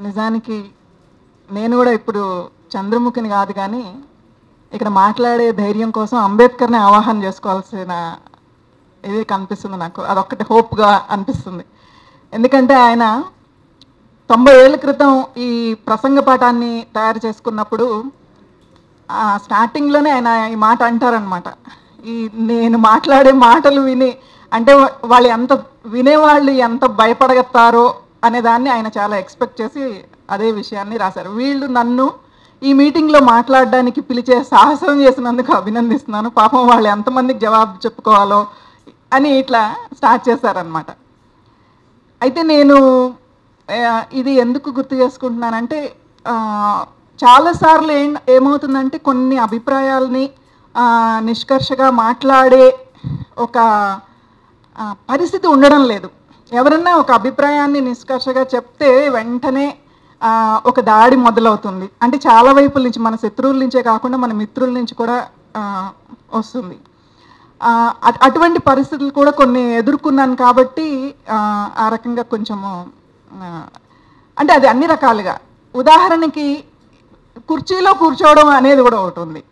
నిజానికి నేను కూడా ఇప్పుడు చంద్రముఖిని కాదు, కానీ ఇక్కడ మాట్లాడే ధైర్యం కోసం అంబేద్కర్ని ఆవాహన చేసుకోవాల్సిన ఇది కనిపిస్తుంది నాకు. అదొక్కటి హోప్గా అనిపిస్తుంది. ఎందుకంటే ఆయన 90 ఏళ్ళ క్రితం ఈ ప్రసంగ పాఠాన్ని తయారు చేసుకున్నప్పుడు స్టార్టింగ్లోనే ఆయన ఈ మాట అంటారనమాట. నేను మాట్లాడే మాటలు విని, అంటే వాళ్ళు ఎంత వినేవాళ్ళు ఎంత భయపడగతారో అనే దాన్ని ఆయన చాలా ఎక్స్పెక్ట్ చేసి అదే విషయాన్ని రాశారు. వీళ్ళు నన్ను ఈ మీటింగ్లో మాట్లాడడానికి పిలిచే సాహసం చేసినందుకు అభినందిస్తున్నాను. పాపం వాళ్ళు ఎంతమందికి జవాబు చెప్పుకోవాలో అని ఇట్లా స్టార్ట్ చేశారనమాట. అయితే నేను ఇది ఎందుకు గుర్తు చేసుకుంటున్నానంటే, చాలాసార్లు ఏమవుతుందంటే కొన్ని అభిప్రాయాలని నిష్కర్షగా మాట్లాడే ఒక పరిస్థితి ఉండడం లేదు. ఎవరన్నా ఒక అభిప్రాయాన్ని నిష్కర్షగా చెప్తే వెంటనే ఒక దాడి మొదలవుతుంది. అంటే చాలా వైపుల నుంచి, మన శత్రువుల నుంచే కాకుండా మన మిత్రుల నుంచి కూడా వస్తుంది. అటువంటి పరిస్థితులు కూడా కొన్ని ఎదుర్కొన్నాను కాబట్టి ఆ రకంగా కొంచెము అంటే అది అన్ని రకాలుగా. ఉదాహరణకి కుర్చీలో కూర్చోవడం అనేది కూడా ఒకటి ఉంది.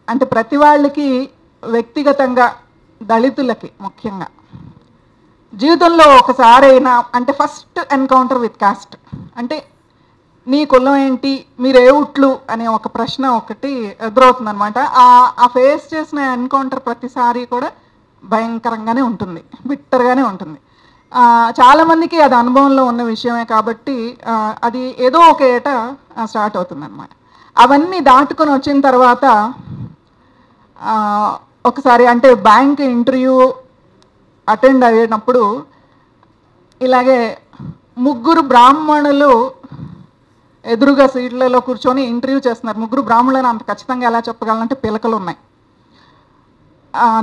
అంటే ప్రతి వాళ్ళకి వ్యక్తిగతంగా, దళితులకి ముఖ్యంగా జీవితంలో ఒకసారైనా అంటే ఫస్ట్ ఎన్కౌంటర్ విత్ కాస్ట్, అంటే నీ కులం ఏంటి, మీరు ఏ ఉట్లు అనే ఒక ప్రశ్న ఒకటి ఎదురవుతుంది అనమాట. ఆ ఫేస్ చేసిన ఎన్కౌంటర్ ప్రతిసారి కూడా భయంకరంగానే ఉంటుంది, బిట్టర్గానే ఉంటుంది. చాలామందికి అది అనుభవంలో ఉన్న విషయమే కాబట్టి అది ఏదో ఒక ఏట స్టార్ట్ అవుతుంది అనమాట. అవన్నీ దాటుకొని వచ్చిన తర్వాత ఒకసారి అంటే బ్యాంక్ ఇంటర్వ్యూ అటెండ్ అయ్యేటప్పుడు ఇలాగే 3 బ్రాహ్మణులు ఎదురుగా సీట్లలో కూర్చొని ఇంటర్వ్యూ చేస్తున్నారు. 3 బ్రాహ్మణులను అంత ఖచ్చితంగా ఎలా చెప్పగలనంటే పిలకలు ఉన్నాయి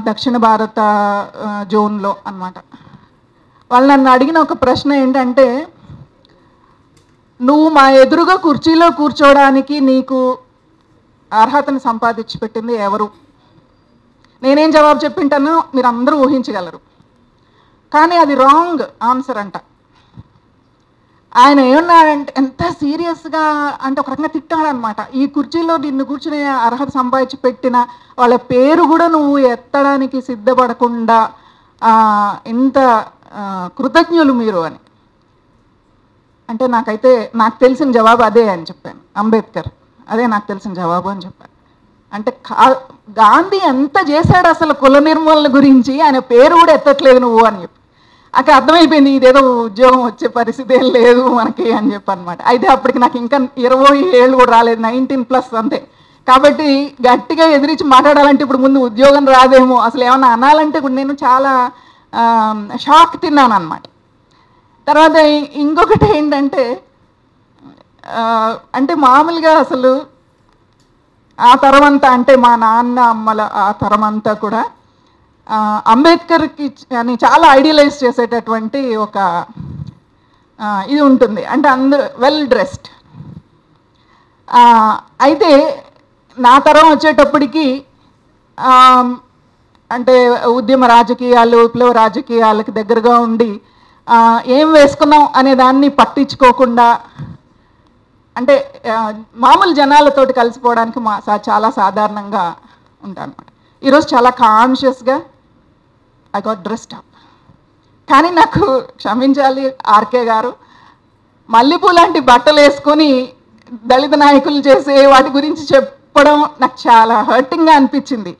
దక్షిణ భారత జోన్లో అన్నమాట. వాళ్ళు నన్ను అడిగిన ఒక ప్రశ్న ఏంటంటే, నువ్వు మా ఎదురుగా కుర్చీలో కూర్చోవడానికి నీకు అర్హతను సంపాదించి పెట్టింది ఎవరు? నేనేం జవాబు చెప్పింటానో మీరు అందరూ ఊహించగలరు. కానీ అది రాంగ్ ఆన్సర్ అంట. ఆయన ఏమన్నాడంటే, ఎంత సీరియస్గా అంటే ఒక రకంగా తిట్టాడనమాట. ఈ కుర్చీలో నిన్ను కూర్చునే అర్హత సంపాదించి పెట్టిన వాళ్ళ పేరు కూడా నువ్వు ఎత్తడానికి సిద్ధపడకుండా ఇంత కృతజ్ఞులు మీరు అని. అంటే నాకు తెలిసిన జవాబు అదే అని చెప్పాను. అంబేద్కర్ అదే నాకు తెలిసిన జవాబు అని చెప్పాను. అంటే గాంధీ ఎంత చేశాడు అసలు కుల నిర్మూలన గురించి, ఆయన పేరు కూడా ఎత్తట్లేదు నువ్వు అని చెప్పి. అక్కడ అర్థమైపోయింది ఇదేదో ఉద్యోగం వచ్చే పరిస్థితి ఏం లేదు మనకి అని చెప్పనమాట. అయితే అప్పటికి నాకు ఇంకా 20 ఏళ్ళు కూడా రాలేదు, 19+ అంతే. కాబట్టి గట్టిగా ఎదిరించి మాట్లాడాలంటే ఇప్పుడు ముందు ఉద్యోగం రాదేమో, అసలు ఏమన్నా అనాలంటే ఇప్పుడు నేను చాలా షాక్ తిన్నాను అన్నమాట. తర్వాత ఇంకొకటి ఏంటంటే, అంటే మామూలుగా అసలు ఆ తరమంతా అంటే మా నాన్న అమ్మల ఆ తరమంతా కూడా అంబేద్కర్కి అని చాలా ఐడియలైజ్ చేసేటటువంటి ఒక ఇది ఉంటుంది. అంటే అందరూ వెల్ డ్రెస్డ్. అయితే నా తరం వచ్చేటప్పటికి అంటే ఉద్యమ రాజకీయాలు, విప్లవ రాజకీయాలకు దగ్గరగా ఉండి ఏం వేసుకున్నాం అనే దాన్ని పట్టించుకోకుండా అంటే మామూలు జనాలతోటి కలిసిపోవడానికి చాలా సాధారణంగా ఉంటాను అనమాట. ఈరోజు చాలా కాన్షియస్గా ఐ గాట్ డ్రెస్డ్ అప్. కానీ నాకు క్షమించాలి ఆర్కే గారు, మల్లెపూ లాంటి బట్టలు వేసుకొని దళిత నాయకులు చేసే వాటి గురించి చెప్పడం నాకు చాలా హర్టింగ్గా అనిపించింది.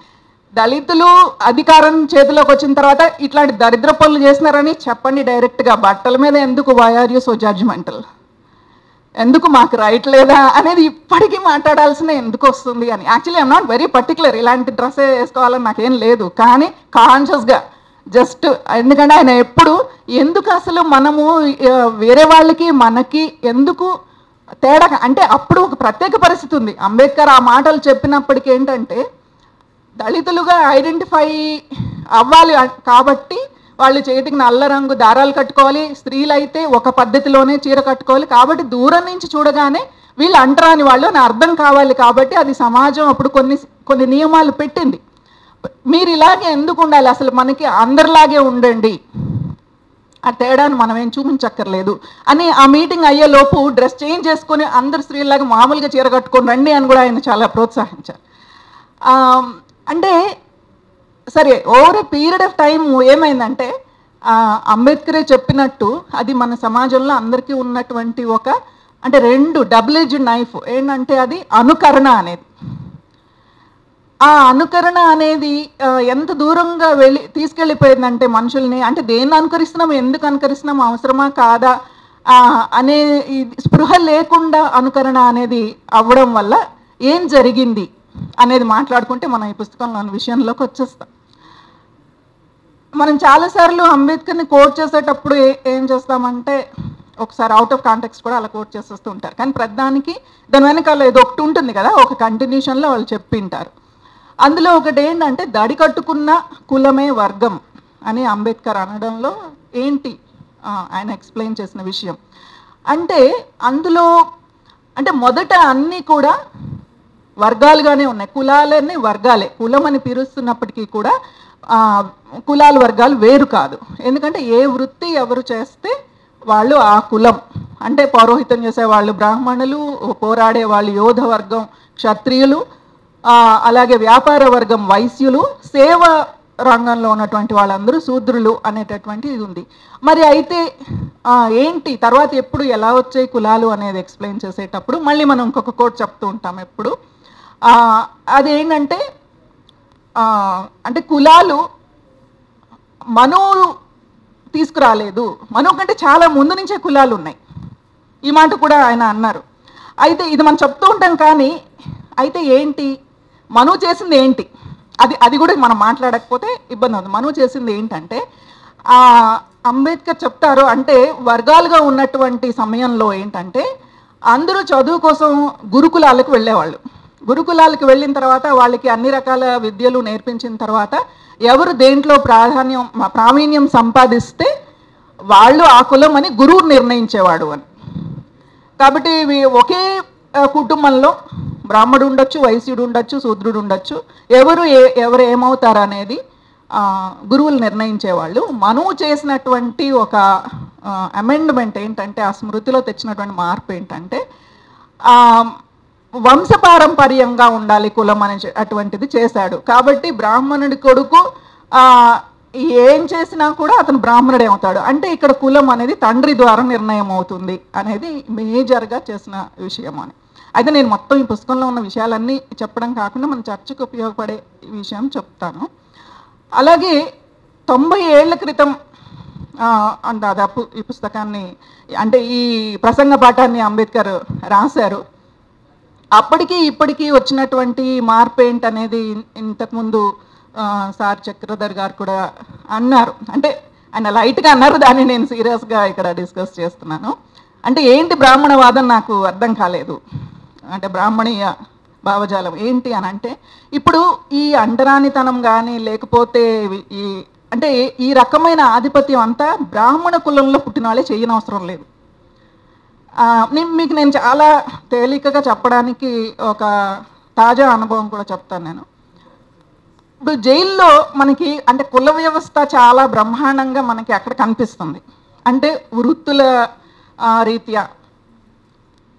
దళితులు అధికారం చేతిలోకి వచ్చిన తర్వాత ఇట్లాంటి దరిద్ర పనులు చేస్తున్నారని చెప్పండి డైరెక్ట్గా. బట్టల మీద ఎందుకు why are you so judgmental, ఎందుకు మాకు రైట్ లేదా అనేది ఇప్పటికీ మాట్లాడాల్సిన ఎందుకు వస్తుంది అని. Actually I'm not very particular, ఇలాంటి డ్రెస్సే వేసుకోవాలని నాకేం లేదు, కానీ కాన్షియస్గా జస్ట్ ఎందుకంటే ఆయన ఎప్పుడు ఎందుకు అసలు మనము వేరే వాళ్ళకి మనకి ఎందుకు తేడా అంటే అప్పుడు ఒక ప్రత్యేక పరిస్థితి ఉంది. అంబేద్కర్ ఆ మాటలు చెప్పినప్పటికీ ఏంటంటే దళితులుగా ఐడెంటిఫై అవ్వాలి కాబట్టి వాళ్ళు చేతికి నల్ల రంగు దారాలు కట్టుకోవాలి, స్త్రీలు అయితే ఒక పద్ధతిలోనే చీర కట్టుకోవాలి. కాబట్టి దూరం నుంచి చూడగానే వీళ్ళు అంటరాని వాళ్ళు అని అర్థం కావాలి. కాబట్టి అది సమాజం అప్పుడు కొన్ని నియమాలు పెట్టింది. మీరు ఇలాగే ఎందుకు ఉండాలి, అసలు మనకి అందరిలాగే ఉండండి ఆ తేడాను మనం ఏం చూపించక్కర్లేదు అని ఆ మీటింగ్ అయ్యేలోపు డ్రెస్ చేంజ్ చేసుకొని అందరు స్త్రీలాగా మామూలుగా చీర కట్టుకొని రండి అని కూడా ఆయన చాలా ప్రోత్సహించారు. అంటే సరే over a period of time ఏమైందంటే అంబేద్కరే చెప్పినట్టు అది మన సమాజంలో అందరికీ ఉన్నటువంటి ఒక అంటే రెండు డబుల్ ఎడ్జ్డ్ నైఫ్ ఏంటంటే అది అనుకరణ అనేది. ఆ అనుకరణ అనేది ఎంత దూరంగా తీసుకెళ్ళిపోయిందంటే మనుషుల్ని అంటే దేన్ని అనుకరిస్తున్నాం, ఎందుకు అనుకరిస్తున్నాం, అవసరమా కాదా అనే స్పృహ లేకుండా అనుకరణ అనేది అవ్వడం వల్ల ఏం జరిగింది అనేది మాట్లాడుకుంటే మనం ఈ పుస్తకంలోని విషయంలోకి వచ్చేస్తాం. మనం చాలాసార్లు అంబేద్కర్ని కోట్ చేసేటప్పుడు ఏం చేస్తామంటే ఒకసారి అవుట్ ఆఫ్ కాంటెక్స్ట్ కూడా అలా కోట్ చేసేస్తూ ఉంటారు. కానీ ప్రధానికి దాని వెనకాల ఏదో ఒకటి ఉంటుంది కదా, ఒక కంటిన్యూషన్లో వాళ్ళు చెప్పింటారు. అందులో ఒకటి ఏంటంటే దడి కట్టుకున్న కులమే వర్గం అని అంబేద్కర్ అనడంలో ఏంటి ఆయన ఎక్స్ప్లెయిన్ చేసిన విషయం అంటే అందులో అంటే మొదట అన్నీ కూడా వర్గాలుగానే ఉన్నాయి, కులాలన్నీ వర్గాలే. కులం అని పిలుస్తున్నప్పటికీ కూడా కులాలు వర్గాలు వేరు కాదు. ఎందుకంటే ఏ వృత్తి ఎవరు చేస్తే వాళ్ళు ఆ కులం అంటే పౌరోహితం చేసేవాళ్ళు బ్రాహ్మణులు, పోరాడే వాళ్ళు యోధ వర్గం క్షత్రియులు, అలాగే వ్యాపార వర్గం వైశ్యులు, సేవ రంగంలో ఉన్నటువంటి వాళ్ళందరూ శూద్రులు అనేటటువంటి ఇది ఉంది. మరి అయితే ఏంటి తర్వాత ఎప్పుడు ఎలా వచ్చాయి కులాలు అనేది ఎక్స్ప్లెయిన్ చేసేటప్పుడు మళ్ళీ మనం ఇంకొక కోట్ చెప్తూ ఉంటాం ఎప్పుడు. అదేంటంటే అంటే కులాలు మనువు తీసుకురాలేదు, మనువు కంటే చాలా ముందు నుంచే కులాలు ఉన్నాయి. ఈ మాట కూడా ఆయన అన్నారు. అయితే ఇది మనం చెప్తూ ఉంటాం కానీ అయితే ఏంటి మనువు చేసింది ఏంటి అది కూడా మనం మాట్లాడకపోతే ఇబ్బంది అవుతుంది. మనువు చేసింది ఏంటంటే అంబేద్కర్ చెప్తారు అంటే వర్గాలుగా ఉన్నటువంటి సమయంలో ఏంటంటే అందరూ చదువు కోసం గురుకులాలకు వెళ్ళేవాళ్ళు. గురుకులాలకు వెళ్ళిన తర్వాత వాళ్ళకి అన్ని రకాల విద్యలు నేర్పించిన తర్వాత ఎవరు దేంట్లో ప్రావీణ్యం సంపాదిస్తే వాళ్ళు ఆ కులం అని గురువు నిర్ణయించేవాడు అని. కాబట్టి ఒకే కుటుంబంలో బ్రాహ్మడు ఉండొచ్చు, వైశ్యుడు ఉండొచ్చు, శూద్రుడు ఉండొచ్చు, ఎవరు ఏమవుతారు అనేది గురువులు నిర్ణయించేవాళ్ళు. మనువు చేసినటువంటి ఒక అమెండ్మెంట్ ఏంటంటే ఆ స్మృతిలో తెచ్చినటువంటి మార్పు ఏంటంటే వంశపారంపర్యంగా ఉండాలి కులం అనే అటువంటిది చేశాడు. కాబట్టి బ్రాహ్మణుడి కొడుకు ఏం చేసినా కూడా అతను బ్రాహ్మణుడే అవుతాడు. అంటే ఇక్కడ కులం అనేది తండ్రి ద్వారా నిర్ణయం అవుతుంది అనేది మేజర్గా చేసిన విషయం అని. అయితే నేను మొత్తం ఈ పుస్తకంలో ఉన్న విషయాలన్నీ చెప్పడం కాకుండా మన చర్చకు ఉపయోగపడే విషయం చెప్తాను. అలాగే 90 ఏళ్ల క్రితం దాదాపు ఈ పుస్తకాన్ని అంటే ఈ ప్రసంగ పాఠాన్ని అంబేద్కర్ రాశారు. అప్పటికి ఇప్పటికీ వచ్చినటువంటి మార్పు ఏంటనేది ఇంతకుముందు సార్ చక్రధర్ గారు కూడా అన్నారు. అంటే ఆయన లైట్గా అన్నారు, దాన్ని నేను సీరియస్గా ఇక్కడ డిస్కస్ చేస్తున్నాను. అంటే ఏంటి బ్రాహ్మణవాదం నాకు అర్థం కాలేదు. అంటే బ్రాహ్మణీయ భావజాలం ఏంటి అని అంటే ఇప్పుడు ఈ అంటరానితనం కానీ లేకపోతే అంటే ఈ రకమైన ఆధిపత్యం అంతా బ్రాహ్మణ కులంలో పుట్టిన వాళ్ళే చేయనవసరం లేదు. మీకు నేను చాలా తేలికగా చెప్పడానికి ఒక తాజా అనుభవం కూడా చెప్తాను నేను. ఇప్పుడు జైల్లో మనకి అంటే కుల వ్యవస్థ చాలా బ్రహ్మాండంగా మనకి అక్కడ కనిపిస్తుంది. అంటే వృత్తుల రీత్యా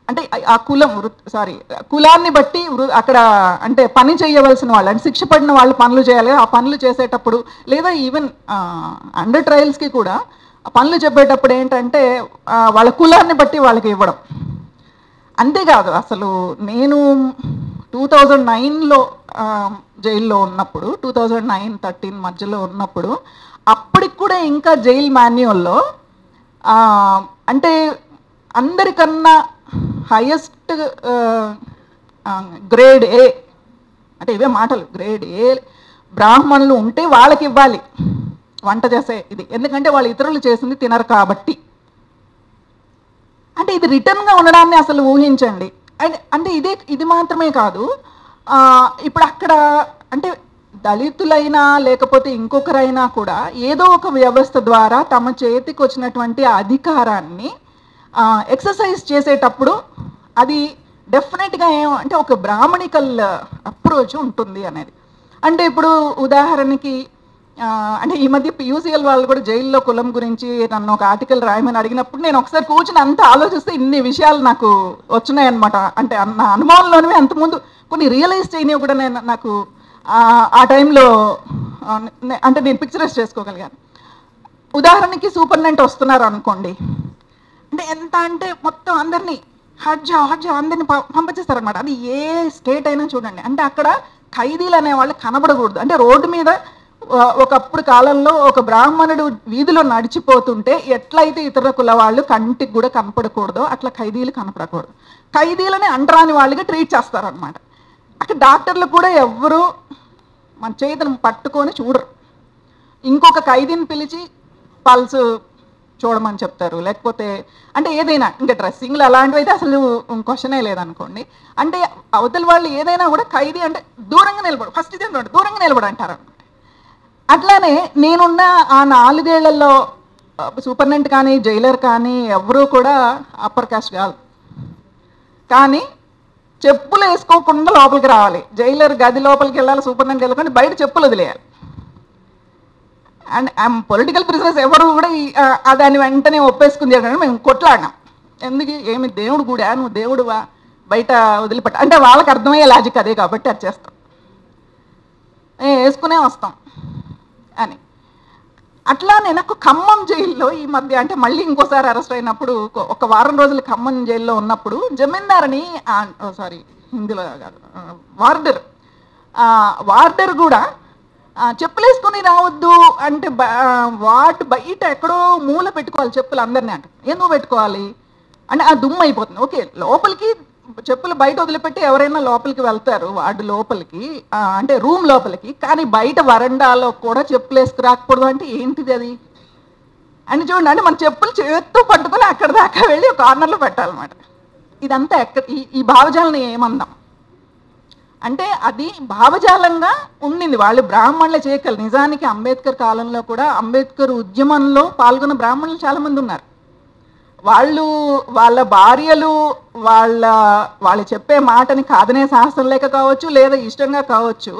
అంటే ఆ కులాన్ని బట్టి అక్కడ అంటే పని చేయవలసిన వాళ్ళు అంటే శిక్ష పడిన వాళ్ళు పనులు చేయాలి. ఆ పనులు చేసేటప్పుడు లేదా ఈవెన్ అండర్ ట్రయల్స్కి కూడా పనులు చెప్పేటప్పుడు ఏంటంటే వాళ్ళ కులాన్ని బట్టి వాళ్ళకి ఇవ్వడం. అంతేకాదు అసలు నేను 2009లో జైల్లో ఉన్నప్పుడు 2009-13 మధ్యలో ఉన్నప్పుడు అప్పటికి కూడా ఇంకా జైల్ మాన్యువల్లో అంటే అందరికన్నా హైయెస్ట్ గ్రేడ్ ఏ అంటే ఇవే మాటలు గ్రేడ్ ఏ బ్రాహ్మణులు ఉంటే వాళ్ళకి ఇవ్వాలి వంట చేసే ఇది, ఎందుకంటే వాళ్ళు ఇతరులు చేసింది తినరు కాబట్టి. అంటే ఇది రిటర్న్గా ఉండడాన్ని అసలు ఊహించండి. అంటే ఇది మాత్రమే కాదు, ఇప్పుడు అక్కడ అంటే దళితులైనా లేకపోతే ఇంకొకరైనా కూడా ఏదో ఒక వ్యవస్థ ద్వారా తమ చేతికి వచ్చినటువంటి అధికారాన్ని ఎక్సర్సైజ్ చేసేటప్పుడు అది డెఫినెట్గా ఏమంటే ఒక బ్రాహ్మణికల్ అప్రోచ్ ఉంటుంది అనేది. అంటే ఇప్పుడు ఉదాహరణకి అంటే ఈ మధ్య యూసీఎల్ వాళ్ళు కూడా జైల్లో కులం గురించి నన్ను ఒక ఆర్టికల్ రాయమని అడిగినప్పుడు నేను ఒకసారి కూర్చుని అంతా ఆలోచిస్తే ఇన్ని విషయాలు నాకు వచ్చినాయన్నమాట. అంటే నా అనుభవంలోనే అంతకుముందు కొన్ని రియలైజ్ చేయనివి కూడా నాకు ఆ టైంలో అంటే నేను పిక్చరైజ్ చేసుకోగలిగాను. ఉదాహరణకి సూపరింటెండెంట్ వస్తున్నారు అనుకోండి, అంటే ఎంత అంటే మొత్తం అందరినీ హజ్జా అందరినీ పంపించేస్తారనమాట. అది ఏ స్టేట్ అయినా చూడండి. అంటే అక్కడ ఖైదీలు అనేవాళ్ళు కనబడకూడదు. అంటే రోడ్డు మీద ఒకప్పుడు కాలంలో ఒక బ్రాహ్మణుడు వీధిలో నడిచిపోతుంటే ఎట్లయితే ఇతర కుల వాళ్ళు కంటికి కూడా కనపడకూడదో అట్లా ఖైదీలు కనపడకూడదు. ఖైదీలని అంటరాని వాళ్ళగా ట్రీట్ చేస్తారనమాట. అక్కడ డాక్టర్లు కూడా ఎవ్వరూ మన చేతులను పట్టుకొని చూడరు. ఇంకొక ఖైదీని పిలిచి పల్స్ చూడమని చెప్తారు. లేకపోతే అంటే ఏదైనా ఇంకా డ్రెస్సింగ్లు అలాంటివి అయితే అసలు క్వశ్చనే లేదనుకోండి. అంటే అవతల వాళ్ళు ఏదైనా కూడా ఖైదీ అంటే దూరంగా నిలబడు, ఫస్ట్ ఇదే దూరంగా నిలబడు అంటారు అనమాట. అట్లానే నేనున్న ఆ 4 ఏళ్లలో సూపరింటెండెంట్ కానీ జైలర్ కానీ ఎవరూ కూడా అప్పర్ కాస్ట్ కాదు. కానీ చెప్పులు వేసుకోకుండా లోపలికి రావాలి. జైలర్ గది లోపలికి వెళ్ళాలి, సూపరింటెండెంట్ వెళ్ళకుండా బయట చెప్పులు వదిలేయాలి. అండ్ పొలిటికల్ ప్రిజనర్స్ ఎవరు కూడా దాన్ని వెంటనే ఒప్పేసుకుంది అంటే మేము కొట్లాడినాం. ఎందుకు ఏమి దేవుడు కూడా నువ్వు దేవుడువా బయట వదిలిపెట్ట అంటే వాళ్ళకి అర్థమయ్యే లాజిక్ అదే కాబట్టి అది చేస్తాం, వేసుకునే వస్తాం అని. అట్లానే నాకు ఖమ్మం జైల్లో ఈ మధ్య అంటే మళ్ళీ ఇంకోసారి అరెస్ట్ అయినప్పుడు ఒక వారం రోజులు ఖమ్మం జైల్లో ఉన్నప్పుడు జమీందారని హిందీలో కాదు వార్డర్ కూడా చెప్పులు వేసుకొని రావద్దు అంటే బయట ఎక్కడో మూల పెట్టుకోవాలి చెప్పులు అందరినీ అంట. ఎందుకు పెట్టుకోవాలి అంటే ఆ దుమ్ము అయిపోతుంది. ఓకే లోపలికి చెప్పులు బయట వదిలిపెట్టి ఎవరైనా లోపలికి వెళ్తారు వార్డు లోపలికి అంటే రూమ్ లోపలికి, కానీ బయట వరండాలో కూడా చెప్పులు వేసుకురాకూడదు అంటే ఏంటిది అది అని చూడండి. అంటే మన చెప్పులు చేత్తో పట్టుకొని అక్కడ దాకా వెళ్ళి ఒక కార్నర్లో పెట్టాలన్నమాట. ఇదంతా ఈ భావజాలని ఏమందాం అంటే అది భావజాలంగా ఉండింది. వాళ్ళు బ్రాహ్మణులే చేయగలరు. నిజానికి అంబేద్కర్ కాలంలో కూడా అంబేద్కర్ ఉద్యమంలో పాల్గొన్న బ్రాహ్మణులు చాలామంది ఉన్నారు. వాళ్ళ భార్యలు వాళ్ళు చెప్పే మాటని కాదనే సాహసం లేక కావచ్చు, లేదా ఇష్టంగా కావచ్చు,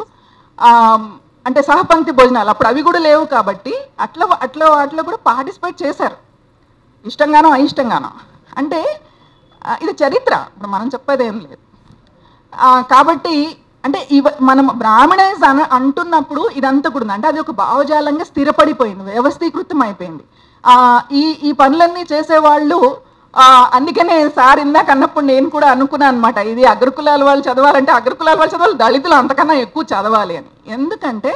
అంటే సహపంక్తి భోజనాలు అప్పుడు అవి కూడా లేవు కాబట్టి అట్లా కూడా పార్టిసిపేట్ చేశారు, ఇష్టంగానో అయిష్టంగానో. అంటే ఇది చరిత్ర, ఇప్పుడు మనం చెప్పేది ఏం లేదు. కాబట్టి అంటే మనం బ్రాహ్మణైజ్ అంటున్నప్పుడు ఇదంతా కూడా అంటే అది ఒక భావజాలంగా స్థిరపడిపోయింది, వ్యవస్థీకృతం అయిపోయింది. ఈ పనులన్నీ చేసేవాళ్ళు అందుకనే సార్ ఇందాక అన్నప్పుడు నేను కూడా అనుకున్నాను అనమాట, ఇది అగ్రకులాల వాళ్ళు చదవాలంటే అగ్రకులాల వాళ్ళు చదవాలి, దళితులు అంతకన్నా ఎక్కువ చదవాలి అని. ఎందుకంటే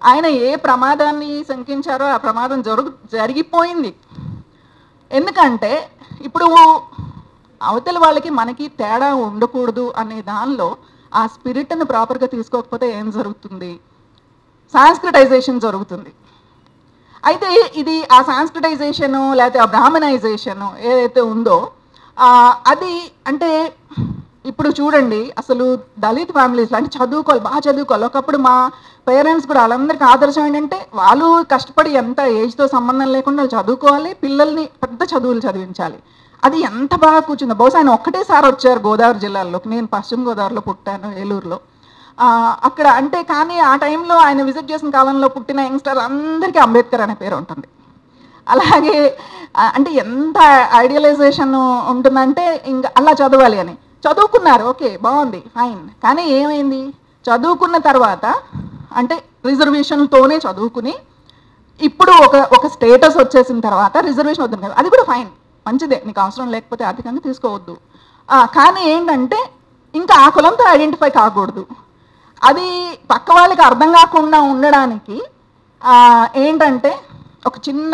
ఆయన ఏ ప్రమాదాన్ని శంకించారో ఆ ప్రమాదం జరిగిపోయింది. ఎందుకంటే ఇప్పుడు అవతల వాళ్ళకి మనకి తేడా ఉండకూడదు అనే దానిలో ఆ స్పిరిట్ని ప్రాపర్గా తీసుకోకపోతే ఏం జరుగుతుంది, సాంస్క్రిటైజేషన్ జరుగుతుంది. అయితే ఇది ఆ సాంస్క్రిటైజేషను లేకపోతే ఆ బ్రాహ్మణైజేషను ఏదైతే ఉందో అది అంటే ఇప్పుడు చూడండి అసలు దళిత్ ఫ్యామిలీస్లో అంటే చదువుకోవాలి, బాగా చదువుకోవాలి. ఒకప్పుడు మా పేరెంట్స్ కూడా వాళ్ళందరికీ ఆదర్శం ఏంటంటే వాళ్ళు కష్టపడి ఎంత ఏజ్తో సంబంధం లేకుండా వాళ్ళు చదువుకోవాలి, పిల్లల్ని పెద్ద చదువులు చదివించాలి. అది ఎంత బాగా కూర్చుందో. బహుశా ఆయన ఒక్కటేసారి వచ్చారు గోదావరి జిల్లాలోకి. నేను పశ్చిమ గోదావరిలో పుట్టాను, ఏలూరులో. అక్కడ అంటే కానీ ఆ టైంలో ఆయన విజిట్ చేసిన కాలంలో పుట్టిన యంగ్స్టర్ అందరికీ అంబేద్కర్ అనే పేరు ఉంటుంది. అలాగే అంటే ఎంత ఐడియలైజేషన్ ఉంటుందంటే ఇంకా అలా చదవాలి అని చదువుకున్నారు. ఓకే బాగుంది ఫైన్, కానీ ఏమైంది చదువుకున్న తర్వాత అంటే రిజర్వేషన్తోనే చదువుకుని ఇప్పుడు ఒక స్టేటస్ వచ్చేసిన తర్వాత రిజర్వేషన్ వద్దు కదా, అది కూడా ఫైన్ మంచిదే, నీకు అవసరం లేకపోతే ఆర్థికంగా తీసుకోవద్దు. కానీ ఏంటంటే ఇంకా ఆ కులంతో ఐడెంటిఫై కాకూడదు. అది పక్క వాళ్ళకి అర్థం కాకుండా ఉండడానికి ఏంటంటే ఒక చిన్న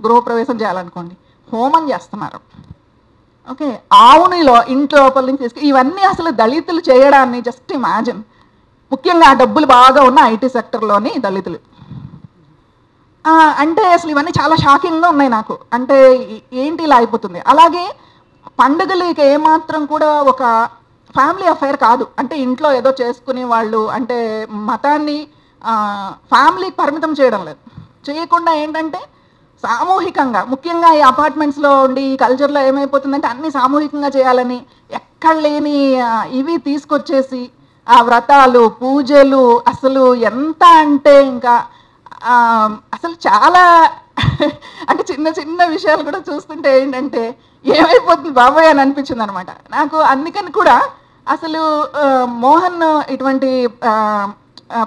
గృహప్రవేశం చేయాలనుకోండి, హోమం చేస్తున్నారు. ఓకే ఆవునిలో ఇంటి లోపల నుంచి తీసుకు ఇవన్నీ అసలు దళితులు చేయడాన్ని జస్ట్ ఇమాజిన్. ముఖ్యంగా డబ్బులు బాగా ఉన్న ఐటీ సెక్టర్లోని దళితులు అంటే అసలు ఇవన్నీ చాలా షాకింగ్గా ఉన్నాయి నాకు. అంటే ఏంటి ఇలా అయిపోతుంది. అలాగే పండుగలకి ఏమాత్రం కూడా ఒక ఫ్యామిలీ అఫైర్ కాదు. అంటే ఇంట్లో ఏదో చేసుకుని వాళ్ళు అంటే మతాన్ని ఫ్యామిలీకి పరిమితం చేయడం లేదు, చేయకుండా ఏంటంటే సామూహికంగా ముఖ్యంగా ఈ అపార్ట్మెంట్స్లో ఉండి ఈ కల్చర్లో ఏమైపోతుందంటే అన్నీ సామూహికంగా చేయాలని ఎక్కడ లేని ఇవి తీసుకొచ్చేసి ఆ వ్రతాలు పూజలు అసలు ఎంత అంటే ఇంకా అసలు చాలా అంటే చిన్న చిన్న విషయాలు కూడా చూస్తుంటే ఏంటంటే ఏమైపోతుంది బాబాయ్ అని అనిపించింది అనమాట నాకు. అందుకని కూడా అసలు మోహన్ ఇటువంటి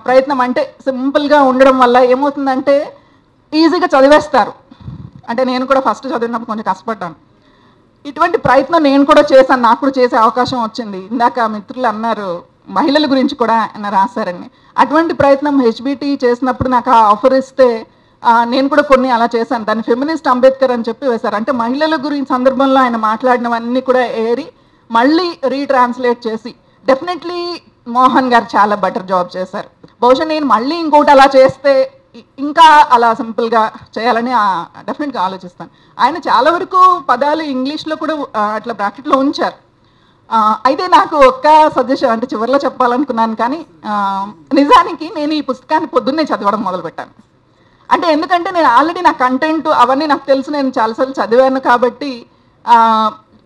ప్రయత్నం అంటే సింపుల్గా ఉండడం వల్ల ఏమవుతుందంటే ఈజీగా చదివేస్తారు. అంటే నేను కూడా ఫస్ట్ చదివినప్పుడు కొంచెం కష్టపడ్డాను. ఇటువంటి ప్రయత్నం నేను కూడా చేశాను, నాకు కూడా చేసే అవకాశం వచ్చింది. ఇందాక మిత్రులు అన్నారు మహిళల గురించి కూడా రాశారని. అటువంటి ప్రయత్నం హెచ్బిటి చేసినప్పుడు నాకు ఆ ఆఫర్ ఇస్తే నేను కూడా కొన్ని అలా చేశాను. దాన్ని ఫెమినిస్ట్ అంబేద్కర్ అని చెప్పి వేశారు. అంటే మహిళల గురించి సందర్భంలో ఆయన మాట్లాడినవన్నీ కూడా ఏరి మళ్ళీ రీట్రాన్స్లేట్ చేసి డెఫినెట్లీ మోహన్ గారు చాలా బెటర్ జాబ్ చేశారు. బహుశా నేను మళ్ళీ ఇంకోటి అలా చేస్తే ఇంకా అలా సింపుల్గా చేయాలని డెఫినెట్గా ఆలోచిస్తాను. ఆయన చాలా వరకు పదాలు ఇంగ్లీష్లో కూడా అట్లా బ్రాకెట్లో ఉంచారు. అయితే నాకు ఒక్క సజెషన్ అంటే చివరిలో చెప్పాలనుకున్నాను, కానీ నిజానికి నేను ఈ పుస్తకాన్ని పొద్దున్నే చదవడం మొదలుపెట్టాను. అంటే ఎందుకంటే నేను ఆల్రెడీ నా కంటెంట్ అవన్నీ నాకు తెలుసు, నేను చాలాసార్లు చదివాను. కాబట్టి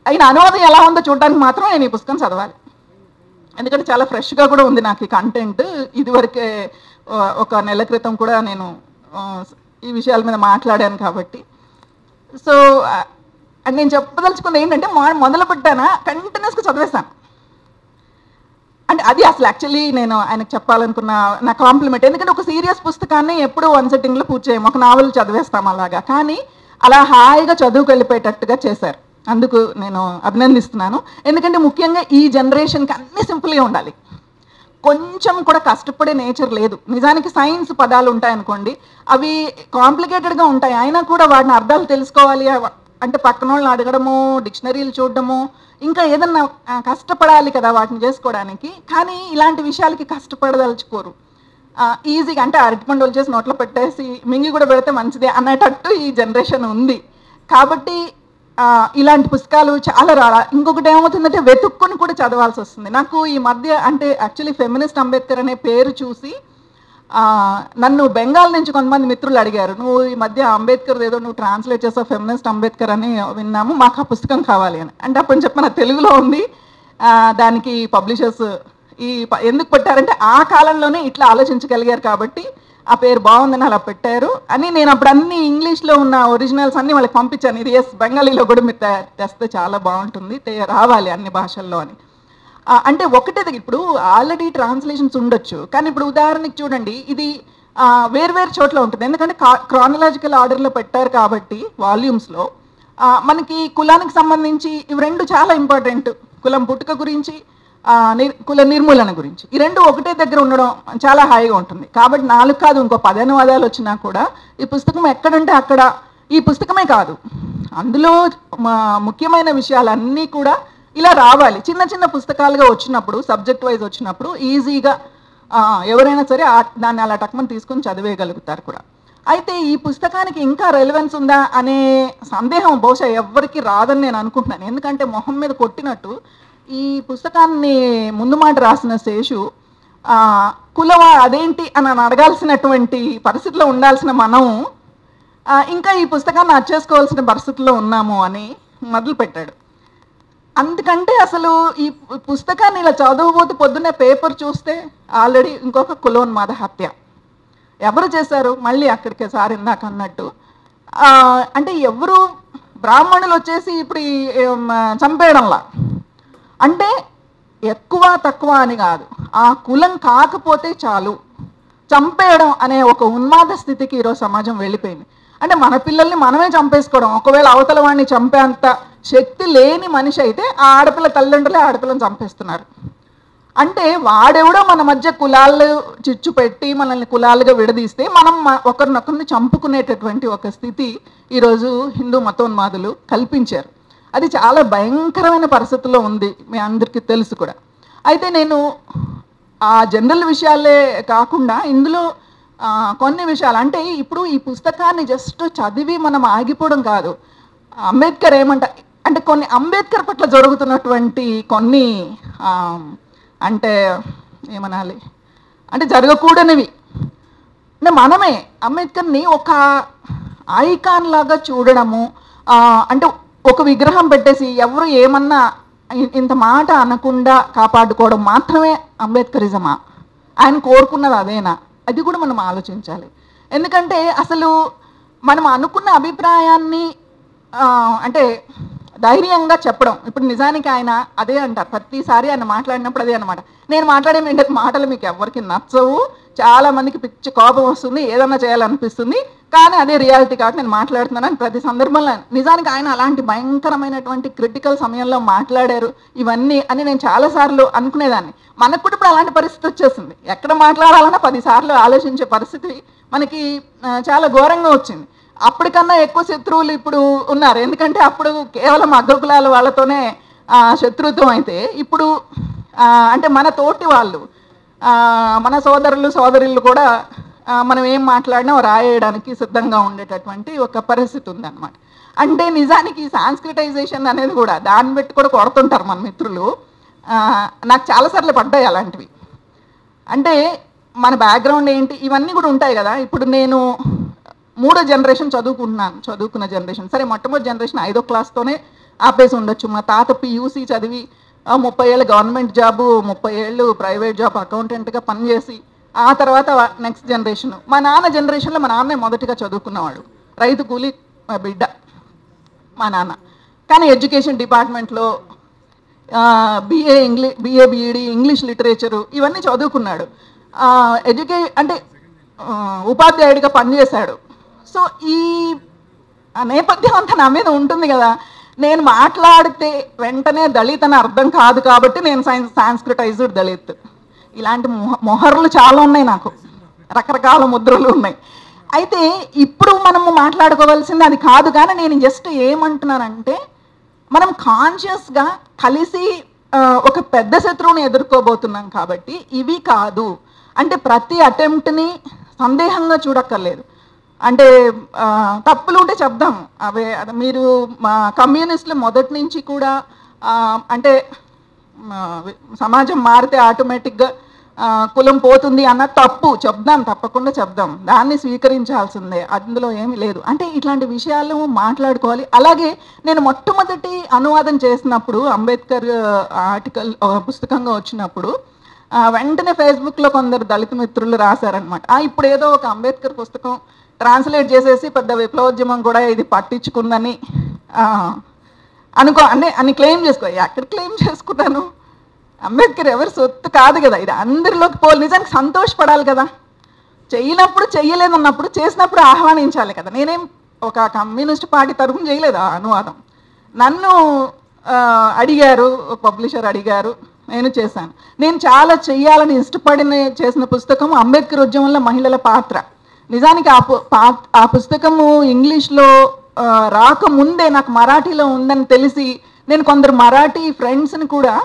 అయిన అనువాదం ఎలా ఉందో చూడడానికి మాత్రం నేను ఈ పుస్తకం చదవాలి. ఎందుకంటే చాలా ఫ్రెష్గా కూడా ఉంది నాకు ఈ కంటెంట్. ఇదివరకే ఒక నెల క్రితం కూడా నేను ఈ విషయాల మీద మాట్లాడాను కాబట్టి. సో నేను చెప్పదలుచుకుంది ఏంటంటే మొదలు పెట్టానా కంటిన్యూస్గా చదివేస్తాను. అంటే అది అసలు యాక్చువల్లీ నేను ఆయనకు చెప్పాలనుకున్న నా కాంప్లిమెంట్. ఎందుకంటే ఒక సీరియస్ పుస్తకాన్ని ఎప్పుడూ వన్ సెట్టింగ్లో పూర్తి చేయము, ఒక నావెల్ చదివేస్తాం అలాగా. కానీ అలా హాయిగా చదువుకు వెళ్ళిపోయేటట్టుగా చేశారు. అందుకు నేను అభినందిస్తున్నాను. ఎందుకంటే ముఖ్యంగా ఈ జనరేషన్కి అన్నీ సింపుల్గా ఉండాలి, కొంచెం కూడా కష్టపడే నేచర్ లేదు. నిజానికి సైన్స్ పదాలు ఉంటాయనుకోండి, అవి కాంప్లికేటెడ్గా ఉంటాయి, అయినా కూడా వాటిని అర్థాలు తెలుసుకోవాలి అంటే పక్కన వాళ్ళని అడగడము, డిక్షనరీలు చూడడము, ఇంకా ఏదన్నా కష్టపడాలి కదా వాటిని చేసుకోవడానికి. కానీ ఇలాంటి విషయాలకి కష్టపడదలుచుకోరు. ఈజీగా అంటే అరటిపండు వచ్చేసి నోట్లో పెట్టేసి మింగి కూడా పెడితే మంచిదే అనేటట్టు ఈ జనరేషన్ ఉంది. కాబట్టి ఇలాంటి పుస్తకాలు చాలా ఇంకొకటి ఏమవుతుందంటే వెతుక్కుని కూడా చదవాల్సి వస్తుంది. నాకు ఈ మధ్య అంటే యాక్చువల్లీ ఫెమినిస్ట్ అంబేద్కర్ అనే పేరు చూసి నన్ను బెంగాల్ నుంచి కొంతమంది మిత్రులు అడిగారు, నువ్వు ఈ మధ్య అంబేద్కర్ ఏదో నువ్వు ట్రాన్స్లేట్ చేసావు ఫెమినిస్ట్ అంబేద్కర్ అని విన్నాము, మాకు ఆ పుస్తకం కావాలి అని. అంటే అప్పుడు చెప్పిన తెలుగులో ఉంది, దానికి పబ్లిషర్స్ ఎందుకు పెట్టారంటే ఆ కాలంలోనే ఇట్లా ఆలోచించగలిగారు కాబట్టి ఆ పేరు బాగుందని అలా పెట్టారు అని. నేను అప్పుడు అన్ని ఇంగ్లీష్లో ఉన్న ఒరిజినల్స్ అన్నీ వాళ్ళకి పంపించాను. ఇది బెంగాలీలో కూడా మీరు తెస్తే చాలా బాగుంటుంది, రావాలి అన్ని భాషల్లో అని. అంటే ఒకటే ఇప్పుడు ఆల్రెడీ ట్రాన్స్లేషన్స్ ఉండొచ్చు, కానీ ఇప్పుడు ఉదాహరణకి చూడండి ఇది వేర్వేరు చోట్ల ఉంటుంది. ఎందుకంటే క్రానలాజికల్ ఆర్డర్లో పెట్టారు కాబట్టి వాల్యూమ్స్లో మనకి కులానికి సంబంధించి ఇవి రెండు చాలా ఇంపార్టెంట్. కులం పుట్టుక గురించి, కుల నిర్మూలన గురించి, ఈ రెండు ఒకటే దగ్గర ఉండడం చాలా హాయిగా ఉంటుంది. కాబట్టి 4 కాదు ఇంకో 10 అనువాదాలు వచ్చినా కూడా ఈ పుస్తకం ఎక్కడంటే అక్కడ ఈ పుస్తకమే కాదు, అందులో ముఖ్యమైన విషయాలన్నీ కూడా ఇలా రావాలి. చిన్న చిన్న పుస్తకాలుగా వచ్చినప్పుడు, సబ్జెక్ట్ వైజ్ వచ్చినప్పుడు ఈజీగా ఎవరైనా సరే దాన్ని అలా టక్మని తీసుకొని చదివేయగలుగుతారు కూడా. అయితే ఈ పుస్తకానికి ఇంకా రెలవెన్స్ ఉందా అనే సందేహం బహుశా ఎవరికి రాదని నేను అనుకుంటున్నాను. ఎందుకంటే మొహం మీద కొట్టినట్టు ఈ పుస్తకాన్ని ముందు మాట రాసిన శేషు కులవా అదేంటి అని అడగాల్సినటువంటి పరిస్థితిలో ఉండాల్సిన మనం ఇంకా ఈ పుస్తకాన్ని అర్చేసుకోవాల్సిన పరిస్థితిలో ఉన్నాము అని మొదలుపెట్టాడు. అందుకంటే అసలు ఈ పుస్తకాన్ని ఇలా చదవబోతే పొద్దున్నే పేపర్ చూస్తే ఆల్రెడీ ఇంకొక కులోన్మాద హత్య ఎవరు చేశారు, మళ్ళీ అక్కడికే సార్ ఇందాక అన్నట్టు. అంటే ఎవరు బ్రాహ్మణులు వచ్చేసి ఇప్పుడు చంపేయడంలా, అంటే ఎక్కువ తక్కువ అని కాదు, ఆ కులం కాకపోతే చాలు చంపేయడం అనే ఒక ఉన్మాద స్థితికి ఈరోజు సమాజం వెళ్ళిపోయింది. అంటే మన పిల్లల్ని మనమే చంపేసుకోవడం, ఒకవేళ అవతల వాడిని చంపేంత శక్తి లేని మనిషి అయితే ఆ ఆడపిల్ల తల్లిదండ్రులే ఆడపిల్లని చంపేస్తున్నారు. అంటే వాడెవడో మన మధ్య కులాలు చిచ్చు పెట్టి మనల్ని కులాలుగా విడదీస్తే మనం ఒకరినొకరిని చంపుకునేటటువంటి ఒక స్థితి ఈరోజు హిందూ మతోన్మాదులు కల్పించారు. అది చాలా భయంకరమైన పరిస్థితుల్లో ఉంది, మీ అందరికీ తెలుసు కూడా. అయితే నేను ఆ జనరల్ విషయాలే కాకుండా ఇందులో కొన్ని విషయాలు, అంటే ఇప్పుడు ఈ పుస్తకాన్ని జస్ట్ చదివి మనం ఆగిపోవడం కాదు. అంబేద్కర్ అంటే కొన్ని అంబేద్కర్ పట్ల జరుగుతున్నటువంటి కొన్ని అంటే ఏమనాలి అంటే జరగకూడనివి, అంటే మనమే అంబేద్కర్ని ఒక ఐకాన్ లాగా చూడడము, అంటే ఒక విగ్రహం పెట్టేసి ఎవరు ఏమన్నా ఇంత మాట అనకుండా కాపాడుకోవడం మాత్రమే అంబేద్కరిజమా, ఆయన కోరుకున్నది అదేనా, అది కూడా మనం ఆలోచించాలి. ఎందుకంటే అసలు మనం అనుకున్న అభిప్రాయాన్ని అంటే ధైర్యంగా చెప్పడం. ఇప్పుడు నిజానికి ఆయన అదే అంటారు ప్రతిసారి, ఆయన మాట్లాడినప్పుడు అదే అనమాట, నేను మాట్లాడే మాటలు మీకు ఎవరికి నచ్చవు, చాలామందికి పిచ్చి కోపం వస్తుంది, ఏదన్నా చేయాలనిపిస్తుంది, కానీ అదే రియాలిటీ కాబట్టి నేను మాట్లాడుతున్నాను ప్రతి సందర్భంలో. నిజానికి ఆయన అలాంటి భయంకరమైనటువంటి క్రిటికల్ సమయంలో మాట్లాడారు ఇవన్నీ అని నేను చాలాసార్లు అనుకునేదాన్ని. మనకు కూడా ఇప్పుడు అలాంటి పరిస్థితి వచ్చేసింది, ఎక్కడ మాట్లాడాలన్నా 10 సార్లు ఆలోచించే పరిస్థితి మనకి చాలా ఘోరంగా వచ్చింది. అప్పటికన్నా ఎక్కువ శత్రువులు ఇప్పుడు ఉన్నారు, ఎందుకంటే అప్పుడు కేవలం అగ్రకులాల వాళ్ళతోనే శత్రుత్వం అయితే, ఇప్పుడు అంటే మన తోటి వాళ్ళు, మన సోదరులు సోదరులు కూడా మనం ఏం మాట్లాడినా రాయడానికి సిద్ధంగా ఉండేటటువంటి ఒక పరిస్థితి ఉందన్నమాట. అంటే నిజానికి ఈ సాంస్క్రిటైజేషన్ అనేది కూడా దాన్ని బట్టి కూడా కొడుతుంటారు మన మిత్రులు. నాకు చాలాసార్లు పడ్డాయి అలాంటివి. అంటే మన బ్యాక్గ్రౌండ్ ఏంటి ఇవన్నీ కూడా ఉంటాయి కదా. ఇప్పుడు నేను 3వ జనరేషన్ చదువుకున్న జనరేషన్. సరే, మొట్టమొదటి జనరేషన్ 5వ క్లాస్తోనే ఆపేసి ఉండొచ్చు. మా తాత PUC చదివి 30 ఏళ్ళు గవర్నమెంట్ జాబు, 30 ఏళ్ళు ప్రైవేట్ జాబ్ అకౌంటెంట్గా పనిచేసి, ఆ తర్వాత నెక్స్ట్ జనరేషన్ మా నాన్న జనరేషన్లో, మా నాన్నే మొదటిగా చదువుకున్నవాడు, రైతు కూలి బిడ్డ మా నాన్న. కానీ ఎడ్యుకేషన్ డిపార్ట్మెంట్లో BA BEd ఇంగ్లీష్ లిటరేచరు ఇవన్నీ చదువుకున్నాడు. అంటే ఉపాధ్యాయుడిగా పనిచేశాడు. సో ఈ నేపథ్యం అంతా నా మీద ఉంటుంది కదా. నేను మాట్లాడితే వెంటనే దళిత్ అని అర్థం కాదు కాబట్టి నేను సాంస్క్రిటైజ్డ్ దళిత్. ఇలాంటి మొహర్లు చాలా ఉన్నాయి నాకు, రకరకాల ముద్రలు ఉన్నాయి. అయితే ఇప్పుడు మనము మాట్లాడుకోవాల్సింది అది కాదు. కానీ నేను జస్ట్ ఏమంటున్నానంటే, మనం కాన్షియస్గా కలిసి ఒక పెద్ద శత్రువుని ఎదుర్కోబోతున్నాం కాబట్టి ఇవి కాదు అంటే ప్రతి అటెంప్ట్ని సందేహంగా చూడక్కర్లేదు. అంటే తప్పులు ఉంటే చెప్దాం. మీరు కమ్యూనిస్టులు మొదటి నుంచి కూడా అంటే సమాజం మారితే ఆటోమేటిక్గా కులం పోతుంది అన్న తప్పు చెప్దాం, తప్పకుండా చెప్దాం, దాన్ని స్వీకరించాల్సిందే, అందులో ఏమీ లేదు. అంటే ఇట్లాంటి విషయాలు మాట్లాడుకోవాలి. అలాగే నేను మొట్టమొదటి అనువాదం చేసినప్పుడు అంబేద్కర్ ఆర్టికల్ పుస్తకంగా వచ్చినప్పుడు వెంటనే ఫేస్బుక్లో కొందరు దళిత మిత్రులు రాశారనమాట, ఇప్పుడు ఏదో ఒక అంబేద్కర్ పుస్తకం ట్రాన్స్లేట్ చేసేసి పెద్ద విప్లవోద్యమం కూడా ఇది పట్టించుకుందని అని క్లెయిమ్ చేసుకో. ఎక్కడ క్లెయిమ్ చేసుకున్నాను? అంబేద్కర్ ఎవరి సొత్తు కాదు కదా, ఇది అందరిలోకి నిజానికి సంతోషపడాలి కదా. చేయనప్పుడు చెయ్యలేదన్నప్పుడు, చేసినప్పుడు ఆహ్వానించాలి కదా. నేనేం ఒక కమ్యూనిస్ట్ పార్టీ తరఫున చేయలేదు ఆ అనువాదం. నన్ను అడిగారు, పబ్లిషర్ అడిగారు, నేను చేశాను. నేను చాలా చెయ్యాలని ఇష్టపడిన చేసిన పుస్తకం అంబేద్కర్ ఉద్యమంలో మహిళల పాత్ర. నిజానికి ఆ పుస్తకము ఇంగ్లీష్లో రాకముందే నాకు మరాఠీలో ఉందని తెలిసి నేను కొందరు మరాఠీ ఫ్రెండ్స్ని కూడా,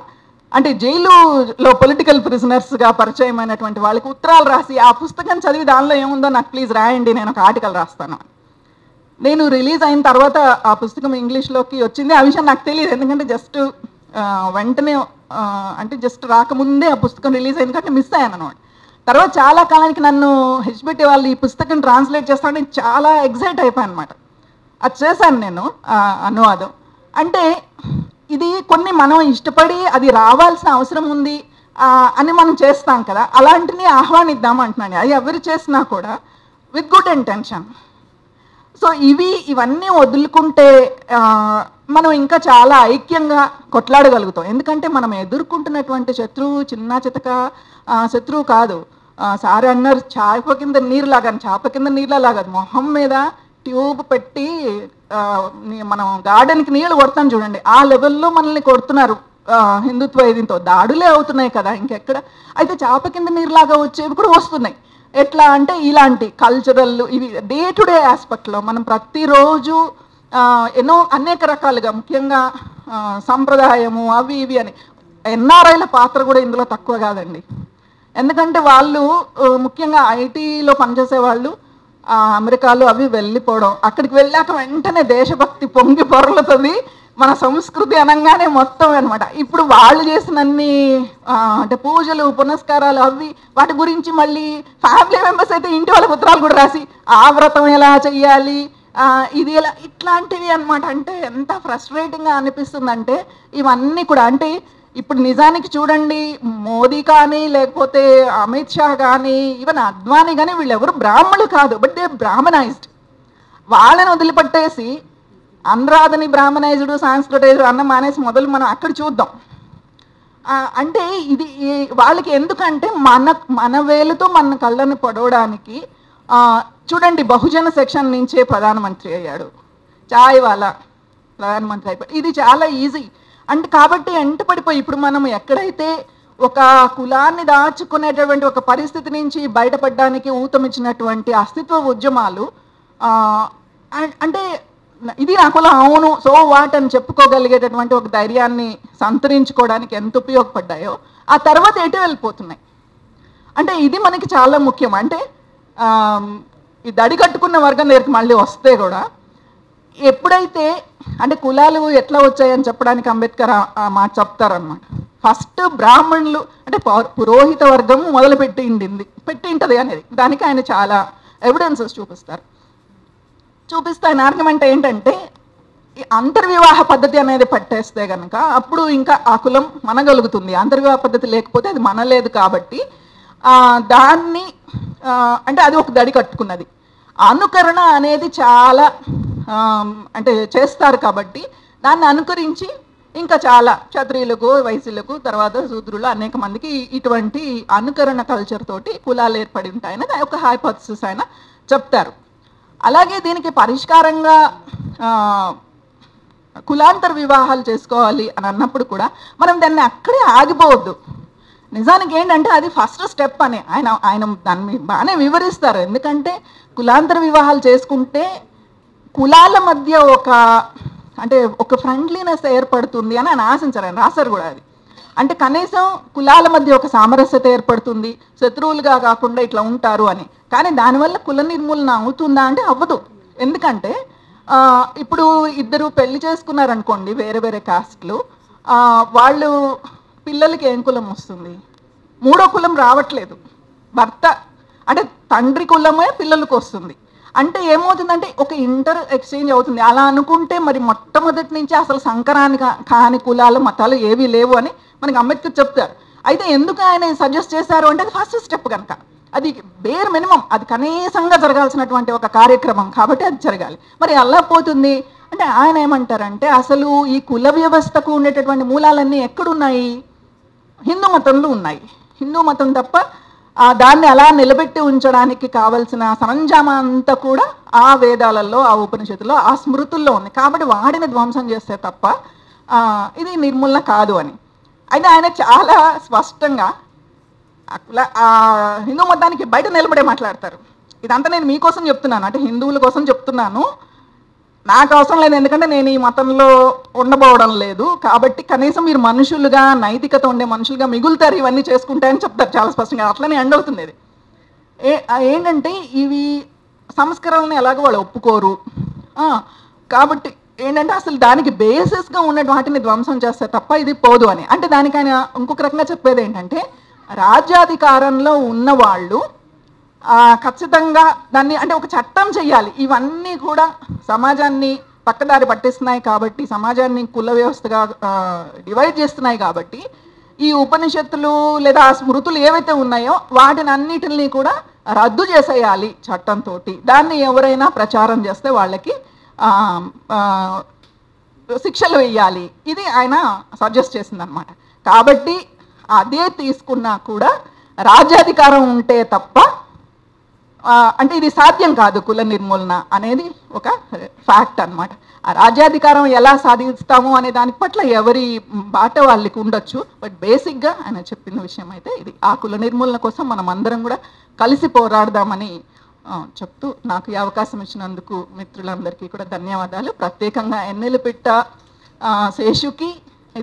అంటే జైలులో పొలిటికల్ ప్రిజనర్స్గా పరిచయమైనటువంటి వాళ్ళకి ఉత్తరాలు రాసి ఆ పుస్తకం చదివి దానిలో ఏముందో నాకు ప్లీజ్ రాయండి, నేను ఒక ఆర్టికల్ రాస్తాను. నేను రిలీజ్ అయిన తర్వాత ఆ పుస్తకం ఇంగ్లీష్లోకి వచ్చింది. ఆ విషయం నాకు తెలియదు, ఎందుకంటే జస్ట్ వెంటనే అంటే జస్ట్ రాకముందే ఆ పుస్తకం రిలీజ్ అయింది కాబట్టి మిస్ అయ్యాను అనమాట. తర్వాత చాలా కాలానికి నన్ను హెచ్బిటి వాళ్ళు ఈ పుస్తకం ట్రాన్స్లేట్ చేస్తానని చాలా ఎగ్జైట్ అయిపోయాను అనమాట. అది చేశాను నేను అనువాదం. అంటే ఇది కొన్ని మనం ఇష్టపడి అది రావాల్సిన అవసరం ఉంది అని మనం చేస్తాం కదా, అలాంటిని ఆహ్వానిద్దాం అంటున్నాను. అది ఎవరు చేసినా కూడా విత్ గుడ్ ఇంటెన్షన్. సో ఇవన్నీ వదులుకుంటే మనం ఇంకా చాలా ఐక్యంగా కొట్లాడగలుగుతాం. ఎందుకంటే మనం ఎదుర్కొంటున్నటువంటి శత్రువు చిన్న చితక శత్రువు కాదు. సార్ అన్నారు చాప కింద నీరులాగా మొహం మీద ట్యూబ్ పెట్టి మనం గార్డెన్కి నీళ్ళు కొడతాం చూడండి, ఆ లెవెల్లో మనల్ని కొడుతున్నారు హిందుత్వ దీంతో. దాడులే అవుతున్నాయి కదా ఇంకెక్కడ. అయితే చాప కింద నీరులాగా వచ్చేవి కూడా వస్తున్నాయి. ఎట్లా అంటే ఇలాంటి కల్చరల్ ఇవి డే టు డే ఆస్పెక్ట్లో మనం ప్రతిరోజు అనేక రకాలుగా, ముఖ్యంగా సంప్రదాయము అవి ఇవి అని ఎన్ఆర్ఐల పాత్ర కూడా ఇందులో తక్కువ కాదండి. ఎందుకంటే వాళ్ళు ముఖ్యంగా ఐటీలో పనిచేసే వాళ్ళు అమెరికాలో అవి వెళ్ళిపోవడం, అక్కడికి వెళ్ళాక వెంటనే దేశభక్తి పొంగి పొరలుతుంది, మన సంస్కృతి అనగానే మొత్తం అనమాట. ఇప్పుడు వాళ్ళు చేసినన్ని అంటే పూజలు పునస్కారాలు అవి వాటి గురించి మళ్ళీ ఫ్యామిలీ మెంబర్స్ అయితే ఇంటి వాళ్ళ పుత్రాలు కూడా రాసి ఆ వ్రతం ఎలా చెయ్యాలి ఇది ఎలా ఇట్లాంటివి అనమాట. అంటే ఎంత ఫ్రస్ట్రేటింగ్గా అనిపిస్తుందంటే ఇవన్నీ కూడా అంటే ఇప్పుడు నిజానికి చూడండి, మోదీ కానీ లేకపోతే అమిత్ షా కానీ ఈవెన్ అద్వానీ కానీ వీళ్ళెవరు బ్రాహ్మణులు కాదు, బట్ దే బ్రాహ్మణైజ్డ్. వాళ్ళని వదిలిపెట్టేసి అనురాధని బ్రాహ్మణైజ్డ్ సాంస్క్రిటైజ్డ్ అన్న మానేసి మొదలు మనం అక్కడ చూద్దాం. అంటే ఇది వాళ్ళకి ఎందుకంటే మన వేలుతో మన కళ్ళను పొడవడానికి. చూడండి, బహుజన సెక్షన్ నుంచే ప్రధానమంత్రి అయ్యాడు, చాయ్ వాలా ప్రధానమంత్రి అయిపోయాడు. ఇది చాలా ఈజీ. అంటే కాబట్టి పడిపోయి ఇప్పుడు మనం ఎక్కడైతే ఒక కులాన్ని దాచుకునేటటువంటి ఒక పరిస్థితి నుంచి బయటపడడానికి ఊతమిచ్చినటువంటి అస్తిత్వ ఉద్యమాలు, అంటే ఇది నా కులం అవును సో వాట్ అని చెప్పుకోగలిగేటటువంటి ఒక ధైర్యాన్ని సంతరించుకోవడానికి ఎంత ఉపయోగపడ్డాయో ఆ తర్వాత ఎటు వెళ్ళిపోతున్నాయి. అంటే ఇది మనకి చాలా ముఖ్యం. అంటే ఈ దడి కట్టుకున్న వర్గం దగ్గరికి మళ్ళీ వస్తే కూడా ఎప్పుడైతే అంటే కులాలు ఎట్లా వచ్చాయని చెప్పడానికి అంబేద్కర్ మాట చెప్తారనమాట. ఫస్ట్ బ్రాహ్మణులు అంటే పురోహిత వర్గం పెట్టింటది అనేది దానికి ఆయన చాలా ఎవిడెన్సెస్ చూపిస్తే ఆయన ఆర్గ్యుమెంట్ ఏంటంటే ఈ అంతర్వివాహ పద్ధతి అనేది పట్టేస్తే కనుక అప్పుడు ఇంకా ఆ కులం మనగలుగుతుంది. అంతర్వివాహ పద్ధతి లేకపోతే అది మనలేదు కాబట్టి దాన్ని అంటే అది ఒక దడి కట్టుకున్నది. అనుకరణ అనేది చాలా అంటే చేస్తారు కాబట్టి దాన్ని అనుకరించి ఇంకా చాలా క్షత్రియులకు వైశ్యులకు తర్వాత శూద్రులు అనేక మందికి ఇటువంటి అనుకరణ కల్చర్ తోటి కులాలు ఏర్పడి ఉంటాయని ఒక హైపోథసిస్ ఆయన చెప్తారు. అలాగే దీనికి పరిష్కారంగా కులాంతర వివాహాలు చేసుకోవాలి అని అన్నప్పుడు కూడా మనం దాన్ని అక్కడే ఆగిపోవద్దు. నిజానికి ఏంటంటే అది ఫస్ట్ స్టెప్ అని ఆయన దాన్ని బాగానే వివరిస్తారు. ఎందుకంటే కులాంతర వివాహాలు చేసుకుంటే కులాల మధ్య ఒక ఫ్రెండ్లీనెస్ ఏర్పడుతుంది అని ఆయన ఆశించారు. ఆయన రాశారు కూడా అది. అంటే కనీసం కులాల మధ్య ఒక సామరస్యత ఏర్పడుతుంది, శత్రువులుగా కాకుండా ఇట్లా ఉంటారు అని. కానీ దానివల్ల కుల నిర్మూలన అవుతుందా అంటే అవ్వదు. ఎందుకంటే ఇప్పుడు ఇద్దరు పెళ్లి చేసుకున్నారనుకోండి వేరే వేరే కాస్ట్లు, వాళ్ళు పిల్లలకి ఏం కులం వస్తుంది? మూడో కులం రావట్లేదు. భర్త అంటే తండ్రి కులమే పిల్లలకు వస్తుంది. అంటే ఏమవుతుందంటే ఒక ఇంటర్ ఎక్స్చేంజ్ అవుతుంది. అలా అనుకుంటే మరి మొట్టమొదటి నుంచి అసలు సంకరాని కాని కులాలు మతాలు ఏవీ లేవు అని మనకి అంబేద్కర్ చెప్తారు. అయితే ఎందుకు ఆయన సజెస్ట్ చేశారు అంటే అది ఫస్ట్ స్టెప్ కనుక, అది బేర్ మినిమం, అది కనీసంగా జరగాల్సినటువంటి ఒక కార్యక్రమం కాబట్టి అది జరగాలి. మరి అలా పోతుంది అంటే ఆయన ఏమంటారంటే అసలు ఈ కుల వ్యవస్థకు ఉండేటటువంటి మూలాలన్నీ ఎక్కడున్నాయి? హిందూ మతంలో ఉన్నాయి. హిందూ మతం తప్ప దాన్ని అలా నిలబెట్టి ఉంచడానికి కావలసిన సరంజామా అంతా కూడా ఆ వేదాలలో, ఆ ఉపనిషత్తుల్లో, ఆ స్మృతుల్లో ఉంది. కాబట్టి వాడిని ధ్వంసం చేస్తే తప్ప ఇది నిర్మూలన కాదు అని. అయితే ఆయన చాలా స్పష్టంగా హిందూ మతానికి బయట నిలబడే మాట్లాడతారు. ఇదంతా నేను మీకోసం చెప్తున్నాను, అంటే హిందువుల కోసం చెప్తున్నాను. నాకు అవసరం లేదు, ఎందుకంటే నేను ఈ మతంలో ఉండబోవడం లేదు. కాబట్టి కనీసం మీరు మనుషులుగా, నైతికత ఉండే మనుషులుగా మిగులుతారు ఇవన్నీ చేసుకుంటాయని చెప్తారు చాలా స్పష్టంగా. అట్లనే ఎండ్ అవుతుంది ఇది. ఏంటంటే ఇవి సంస్కరణలను ఎలాగో వాళ్ళు ఒప్పుకోరు. కాబట్టి ఏంటంటే అసలు దానికి బేసిస్గా ఉన్న వాటిని ధ్వంసం చేస్తే తప్ప ఇది పోదు అని. అంటే దానికి ఆయన ఇంకొక రకంగా చెప్పేది ఏంటంటే రాజ్యాధికారంలో ఉన్నవాళ్ళు ఖచ్చితంగా దాన్ని అంటే ఒక చట్టం చెయ్యాలి. ఇవన్నీ కూడా సమాజాన్ని పక్కదారి పట్టిస్తున్నాయి కాబట్టి, సమాజాన్ని కుల వ్యవస్థగా డివైడ్ చేస్తున్నాయి కాబట్టి ఈ ఉపనిషత్తులు లేదా స్మృతులు ఏవైతే ఉన్నాయో వాటిని అన్నిటిని కూడా రద్దు చేసేయాలి చట్టంతో. దాన్ని ఎవరైనా ప్రచారం చేస్తే వాళ్ళకి శిక్షలు వేయాలి. ఇది ఆయన సజెస్ట్ చేసిందనమాట. కాబట్టి అదే తీసుకున్నా కూడా రాజ్యాధికారం ఉంటే తప్ప అంటే ఇది సాధ్యం కాదు కుల నిర్మూలన అనేది ఒక ఫ్యాక్ట్ అనమాట. ఆ రాజ్యాధికారం ఎలా సాధిస్తాము అనే దాని పట్ల ఎవరి బాట వాళ్ళకి ఉండొచ్చు. బట్ బేసిక్గా ఆయన చెప్పిన విషయం అయితే ఇది. ఆ కుల నిర్మూలన కోసం మనం అందరం కూడా కలిసి పోరాడదామని చెప్తూ నాకు ఈ అవకాశం ఇచ్చినందుకు మిత్రులందరికీ కూడా ధన్యవాదాలు. ప్రత్యేకంగా ఎన్నెలపిట్ట శేషుకి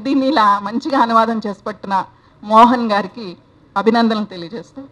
దీన్ని ఇలా మంచిగా అనువాదం చేసి పట్టిన మోహన్ గారికి అభినందనలు తెలియజేస్తూ